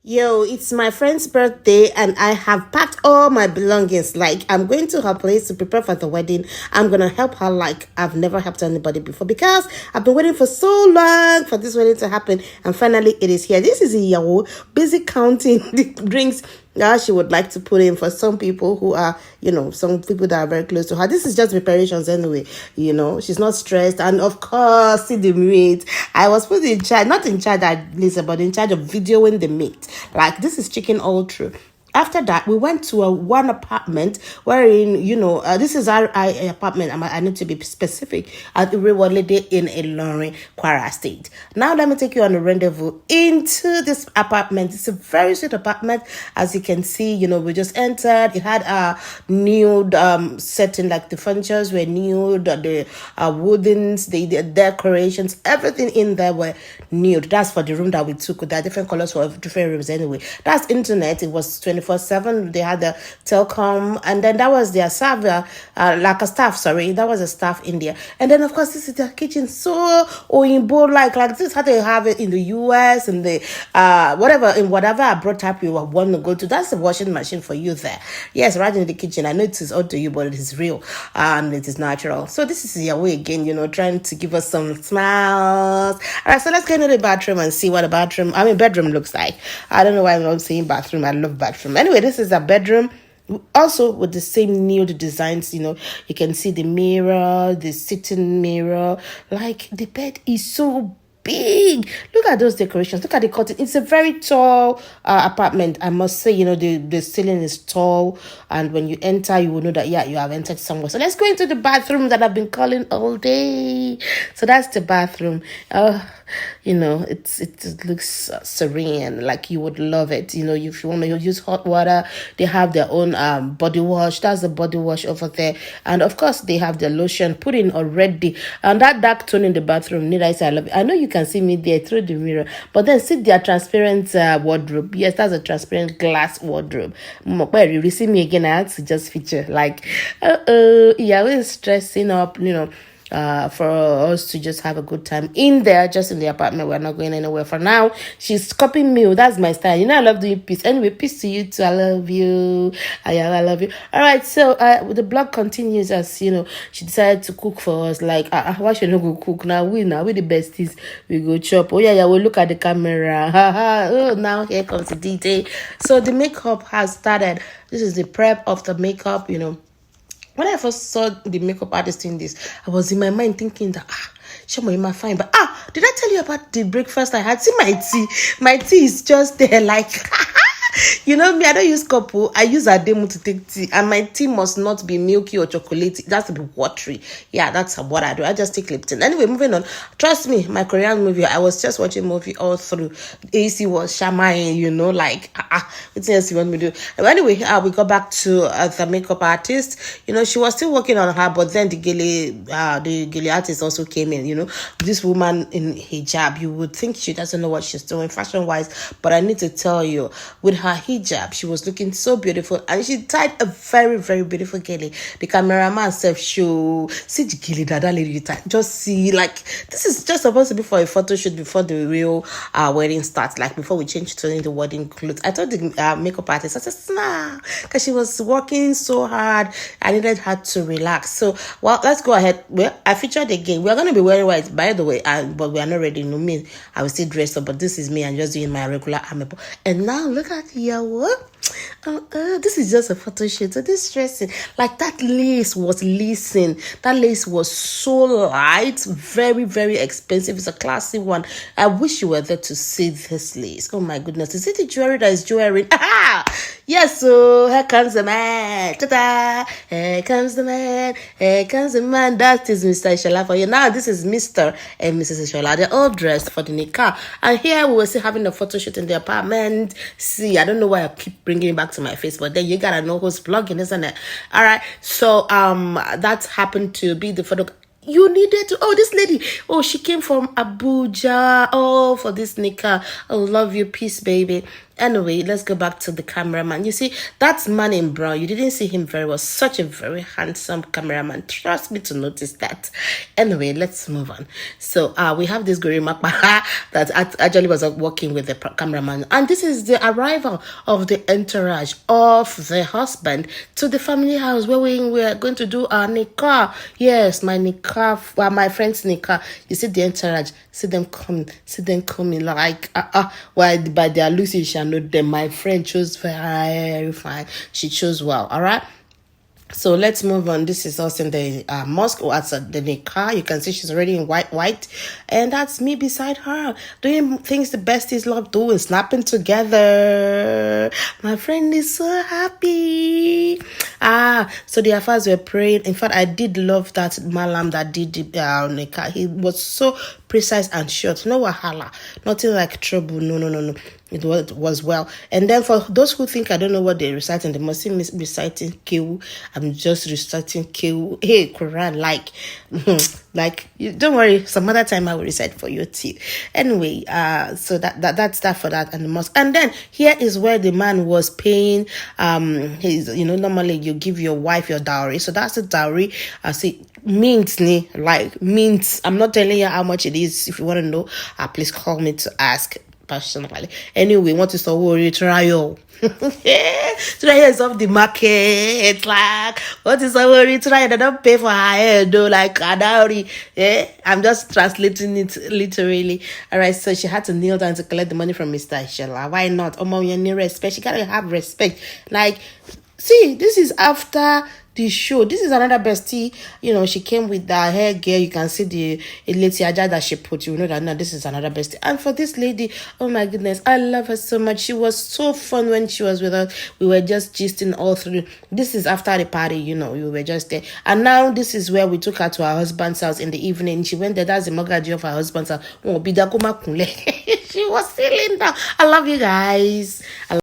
Yo, it's my friend's birthday and I have packed all my belongings. Like, I'm going to her place to prepare for the wedding. I'm going to help her like I've never helped anybody before because I've been waiting for so long for this wedding to happen. And finally, it is here. This is Iyawo, busy counting the drinks that she would like to put in for some people who are, some people that are very close to her. This is just preparations anyway. She's not stressed. And of course, see the meat. I was put in charge, not in charge at least, but in charge of videoing the meat. Like, this is chicken all through. After that, we went to one apartment wherein, this is our apartment. I need to be specific. At Iriwolede in Ilorin, Kwara State. Now, let me take you on a rendezvous into this apartment. It's a very sweet apartment. As you can see, we just entered. It had a nude setting, like the furnitures were nude, the woodens, the decorations, everything in there were nude. That's for the room that we took. There are different colors for different rooms anyway. That's internet. It was 24/7. They had the telecom, and then that was their server, like a staff. Sorry, that was a staff in there. And then of course this is their kitchen, so oyinbo like this is how they have it in the US and the whatever abroad type you want to go to. That's the washing machine for you there. Yes, right in the kitchen. I know it is odd to you, but it is real and it is natural. So this is your way again, trying to give us some smiles. All right, so let's get into the bathroom and see what bedroom looks like. I don't know why I'm not saying bathroom. I love bathroom. Anyway, this is a bedroom. Also with the same nude designs, you can see the mirror, the sitting mirror. Like, the bed is so big. Look at those decorations. Look at the curtain. It's a very tall apartment. I must say, the ceiling is tall, and when you enter, you will know that you have entered somewhere. So let's go into the bathroom that I've been calling all day. So that's the bathroom. It looks serene, like you would love it. If you want to use hot water, they have their own body wash. That's the body wash over there, and of course they have the lotion put in already. And that dark tone in the bathroom, need I say I love it. I know you can see me there through the mirror, but then see their transparent wardrobe. Yes, that's a transparent glass wardrobe. You see me again, I had to just feature like we're stressing up, for us to just have a good time in there, just in the apartment. We're not going anywhere for now. She's copying me. That's my style. I love doing peace. Anyway, peace to you too. I love you. I love you. All right, so the blog continues as, she decided to cook for us. Like, why should I not go cook? Now we the besties. We go chop. Oh, yeah, we'll look at the camera. Oh, now here comes the detail. So the makeup has started. This is the prep of the makeup, When I first saw the makeup artist doing this, I was in my mind thinking that, Shamo, you fine. But, did I tell you about the breakfast I had? See my tea. My tea is just there like... me, I don't use couple. I use Ademu to take tea. And my tea must not be milky or chocolatey. It has to be watery. Yeah, that's what I do. I just take Lipton. Anyway, moving on. Trust me, my Korean movie, I was just watching movie all through. AC was shamming, what else you want me to do? Anyway, we got back to the makeup artist. She was still working on her, but then the gele artist also came in, This woman in hijab, you would think she doesn't know what she's doing fashion-wise, but I need to tell you, with her hijab, she was looking so beautiful, and she tied a very, very beautiful gele. The cameraman said, "Show, see the gele that lady tied. Just see, like, this is just supposed to be for a photo shoot before the real wedding starts, like before we change to the wedding clothes." I told the makeup artist, I said, nah, because she was working so hard. I needed her to relax. So, let's go ahead. Well, I featured again. We're going to be wearing white, by the way, but we are not ready. Me, I will still dress up, but this is me. I'm just doing my regular amebo. And now look at what? This is just a photo shoot. So this dressing, like that lace was lacing. That lace was so light, very, very expensive. It's a classy one. I wish you were there to see this lace. Oh my goodness. Is it the jewelry that is jewelry? Aha! Yes, so here comes the man. Ta-da! Here comes the man. Here comes the man. That is Mr. Ishola for you. Now this is Mr. and Mrs. Ishola. They're all dressed for the nikah. And here we were still having a photo shoot in the apartment. See, I don't know why I keep bringing it back to my face, but then you gotta know who's vlogging, isn't it? All right, so that happened to be the photo. You needed to, this lady, she came from Abuja, for this nikah. I love you, peace, baby. Anyway, let's go back to the cameraman. You see, that man in brown, you didn't see him very well. Such a very handsome cameraman. Trust me to notice that. Anyway, let's move on. So we have this Gorimapa that actually was working with the cameraman. And this is the arrival of the entourage of the husband to the family house where we are going to do our nikah. Yes, my nikah, well, my friend's nikah. You see the entourage, see them coming like, well, by their looks, you shall know them. My friend chose very fine. She chose well, all right? So let's move on. This is us in the mosque or at the nikah. You can see she's already in white. And that's me beside her. Doing things the besties love doing. Snapping together. My friend is so happy. So the Afars were praying. In fact, I did love that Malam that did the nikah. He was so precise and short. No wahala. Nothing like trouble. No. It was well. And then for those who think I don't know what they recite in the mosque, reciting Kewu. I'm just reciting Kewu. Hey, Quran, like you don't worry. Some other time I will recite for you too. Anyway, so that's that for that and the mosque. And then here is where the man was paying. His, normally you give your wife your dowry. So that's the dowry. See, mint. I'm not telling you how much it is. If you want to know, please call me to ask. Personally. Anyway, what is the worry trial? Trial is off the market. Like, what is the worry trial? They don't pay for her hair, though, like a dowry. I'm just translating it literally. Alright, so she had to kneel down to collect the money from Mr. Ishela. Why not? You need respect. She gotta have respect. Like, see, this is after the show. This is another bestie. She came with that hair gear. You can see the lady aja that she put. You know that now this is another bestie. And for this lady, oh my goodness, I love her so much. She was so fun when she was with us. We were just gisting all through. This is after the party, we were just there. And now this is where we took her to her husband's house in the evening. She went there. That's the mortgage of her husband's house. She was sailing down. I love you guys.